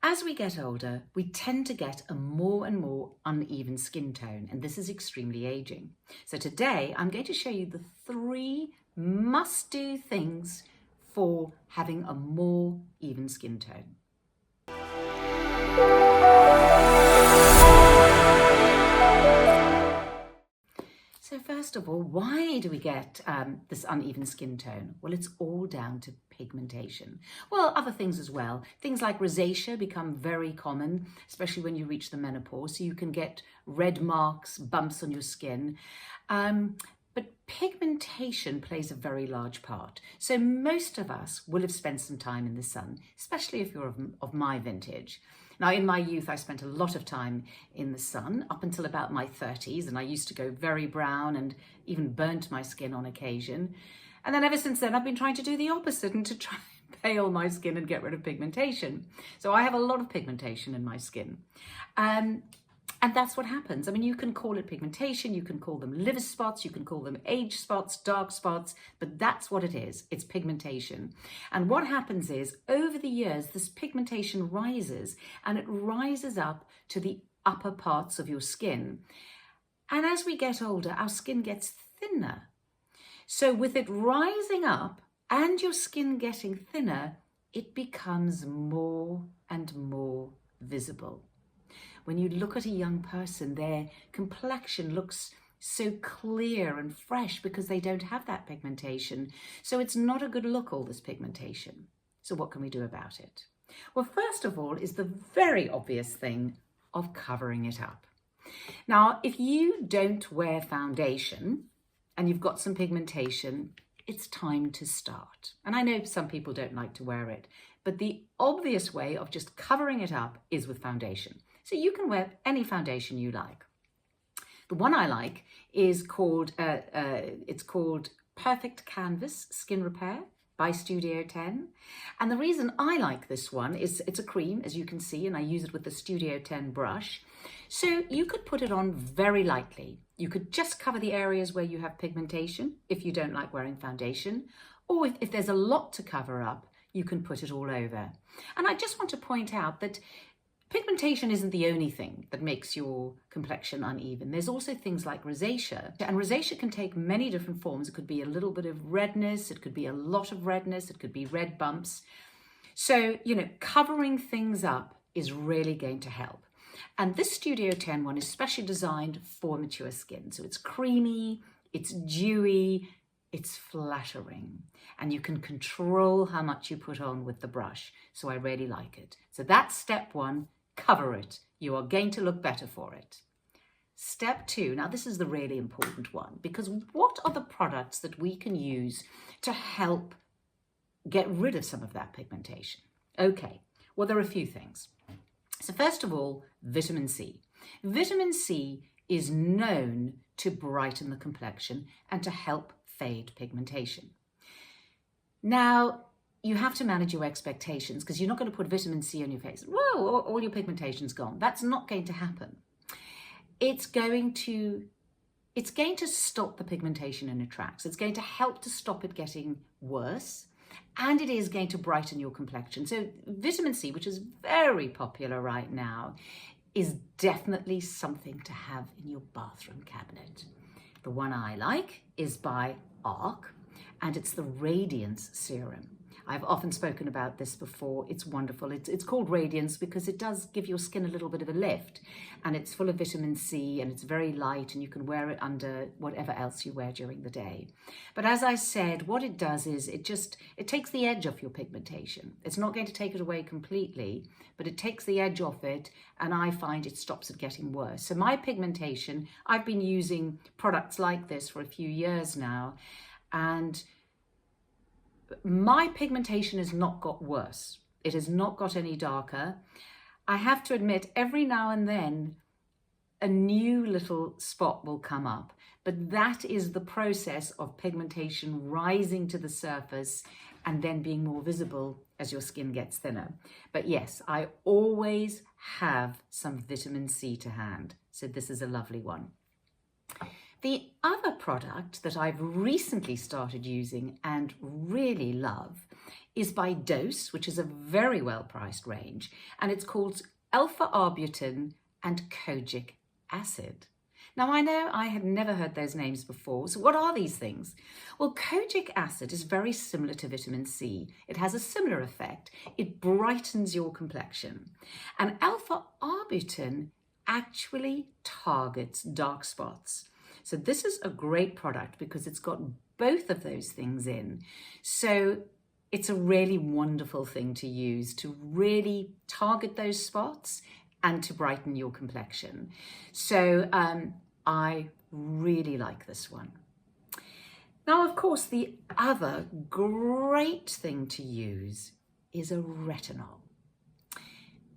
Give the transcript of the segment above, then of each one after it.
As we get older, we tend to get a more and more uneven skin tone, and this is extremely aging. So today I'm going to show you the 3 must-do things for having a more even skin tone. So first of all, why do we get this uneven skin tone? Well, it's all down to pigmentation. Well, other things as well. Things like rosacea become very common, especially when you reach the menopause. So you can get red marks, bumps on your skin. But pigmentation plays a very large part. So most of us will have spent some time in the sun, especially if you're of my vintage. Now, in my youth, I spent a lot of time in the sun up until about my 30s, and I used to go very brown and even burnt my skin on occasion. And then ever since then, I've been trying to do the opposite and to try and pale my skin and get rid of pigmentation. So I have a lot of pigmentation in my skin. And that's what happens. I mean, you can call it pigmentation, you can call them liver spots, you can call them age spots, dark spots, but that's what it is. It's pigmentation. And what happens is, over the years, this pigmentation rises, and it rises up to the upper parts of your skin. And as we get older, our skin gets thinner. So with it rising up and your skin getting thinner, it becomes more and more visible. When you look at a young person, their complexion looks so clear and fresh because they don't have that pigmentation. So it's not a good look, all this pigmentation. So what can we do about it? Well, first of all is the very obvious thing of covering it up. Now, if you don't wear foundation and you've got some pigmentation, it's time to start. And I know some people don't like to wear it, but the obvious way of just covering it up is with foundation. So you can wear any foundation you like. The one I like is called, it's called Perfect Canvas Skin Repair by Studio 10. And the reason I like this one is it's a cream, as you can see, and I use it with the Studio 10 brush. So you could put it on very lightly. You could just cover the areas where you have pigmentation if you don't like wearing foundation, or if there's a lot to cover up, you can put it all over. And I just want to point out that pigmentation isn't the only thing that makes your complexion uneven. There's also things like rosacea, and rosacea can take many different forms. It could be a little bit of redness, it could be a lot of redness, it could be red bumps. So, covering things up is really going to help. And this Studio 10 one is specially designed for mature skin. So it's creamy, it's dewy, it's flattering, and you can control how much you put on with the brush. So I really like it. So that's step 1. Cover it. You are going to look better for it. Step 2, now this is the really important one, because what are the products that we can use to help get rid of some of that pigmentation? Okay, well, there are a few things. So first of all, vitamin C. Vitamin C is known to brighten the complexion and to help fade pigmentation. Now, you have to manage your expectations, because you're not going to put vitamin C on your face. Whoa, all your pigmentation's gone. That's not going to happen. It's going to stop the pigmentation in its tracks. It's going to help to stop it getting worse, and it is going to brighten your complexion. So vitamin C, which is very popular right now, is definitely something to have in your bathroom cabinet. The one I like is by ARC, and it's the Radiance Serum. I've often spoken about this before. It's wonderful. It's called Radiance because it does give your skin a little bit of a lift, and it's full of vitamin C, and it's very light, and you can wear it under whatever else you wear during the day. But as I said, what it does is it takes the edge off your pigmentation. It's not going to take it away completely, but it takes the edge off it, and I find it stops it getting worse. So my pigmentation, I've been using products like this for a few years now, and my pigmentation has not got worse. It has not got any darker. I have to admit, every now and then, a new little spot will come up, but that is the process of pigmentation rising to the surface and then being more visible as your skin gets thinner. But yes, I always have some vitamin C to hand, so this is a lovely one. The other product that I've recently started using and really love is by Dose, which is a very well-priced range, and it's called alpha-arbutin and kojic acid. Now, I know I had never heard those names before, so what are these things? Well, kojic acid is very similar to vitamin C. It has a similar effect. It brightens your complexion. And alpha-arbutin actually targets dark spots. So this is a great product because it's got both of those things in. So it's a really wonderful thing to use to really target those spots and to brighten your complexion. So I really like this one. Now, of course, the other great thing to use is a retinol.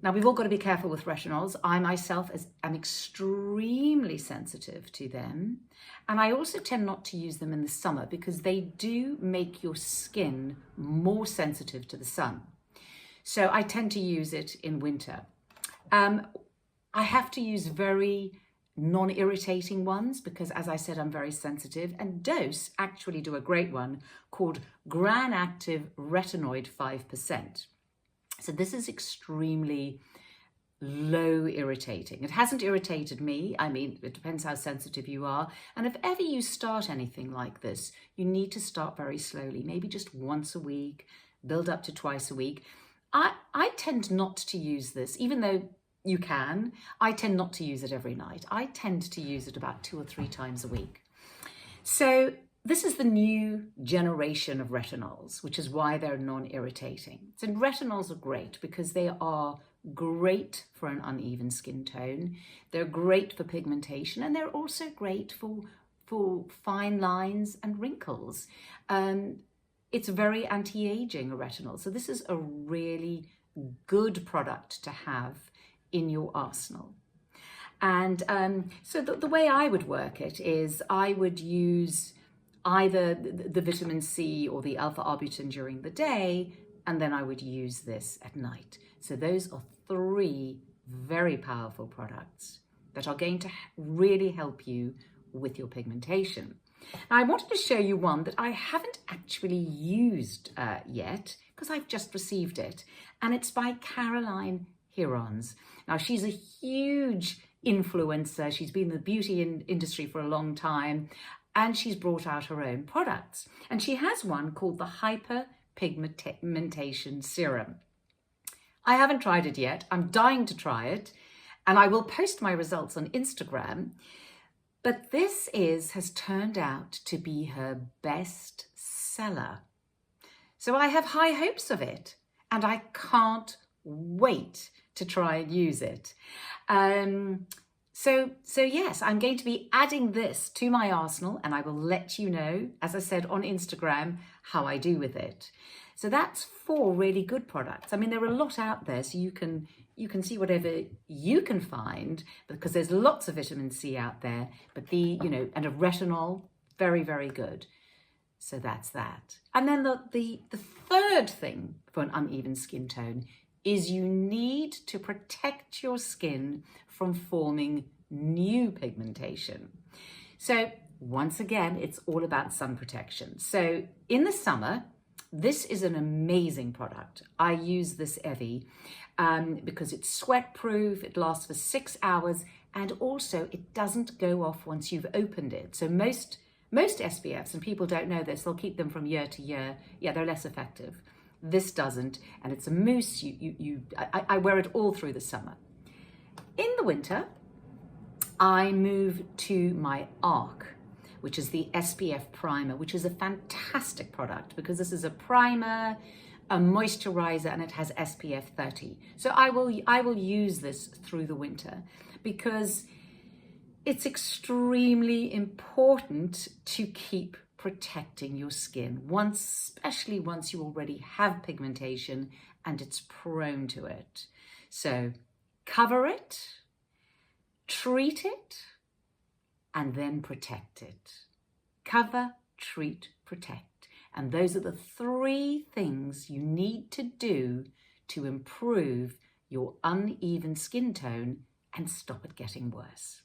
Now, we've all got to be careful with retinols. I myself am extremely sensitive to them. And I also tend not to use them in the summer because they do make your skin more sensitive to the sun. So I tend to use it in winter. I have to use very non-irritating ones because, as I said, I'm very sensitive, and Dose actually do a great one called Gran Active Retinoid 5%. So this is extremely low irritating. It hasn't irritated me. I mean, it depends how sensitive you are. And if ever you start anything like this, you need to start very slowly, maybe just once a week, build up to twice a week. I tend not to use this, even though you can. I tend not to use it every night. I tend to use it about 2 or 3 times a week. So this is the new generation of retinols, which is why they're non-irritating. So retinols are great because they are great for an uneven skin tone. They're great for pigmentation, and they're also great for fine lines and wrinkles. It's very anti-aging, a retinol. So this is a really good product to have in your arsenal. And so the way I would work it is I would use either the vitamin C or the alpha-arbutin during the day, and then I would use this at night. So those are 3 very powerful products that are going to really help you with your pigmentation. Now, I wanted to show you one that I haven't actually used yet because I've just received it, and it's by Caroline Hirons. Now, she's a huge influencer. She's been in the beauty industry for a long time, and she's brought out her own products. And she has one called the Hyperpigmentation Serum. I haven't tried it yet. I'm dying to try it, and I will post my results on Instagram. But this has turned out to be her best seller. So I have high hopes of it, and I can't wait to try and use it. So yes, I'm going to be adding this to my arsenal, and I will let you know, as I said, on Instagram, how I do with it. So that's 4 really good products. I mean, there are a lot out there, so you can see whatever you can find, because there's lots of vitamin C out there, but and a retinol, very, very good. So that's that. And then the third thing for an uneven skin tone is you need to protect your skin from forming new pigmentation. So once again, it's all about sun protection. So in the summer, this is an amazing product. I use this Evie because it's sweat proof, it lasts for 6 hours, and also it doesn't go off once you've opened it. So most SPFs, and people don't know this, they'll keep them from year to year. Yeah, they're less effective. This doesn't, and it's a mousse. I wear it all through the summer. In the winter, I move to my ARC, which is the SPF primer, which is a fantastic product because this is a primer, a moisturizer, and it has SPF 30. So I will use this through the winter because it's extremely important to keep protecting your skin, especially once you already have pigmentation and it's prone to it. So cover it, treat it, and then protect it. Cover, treat, protect. And those are the 3 things you need to do to improve your uneven skin tone and stop it getting worse.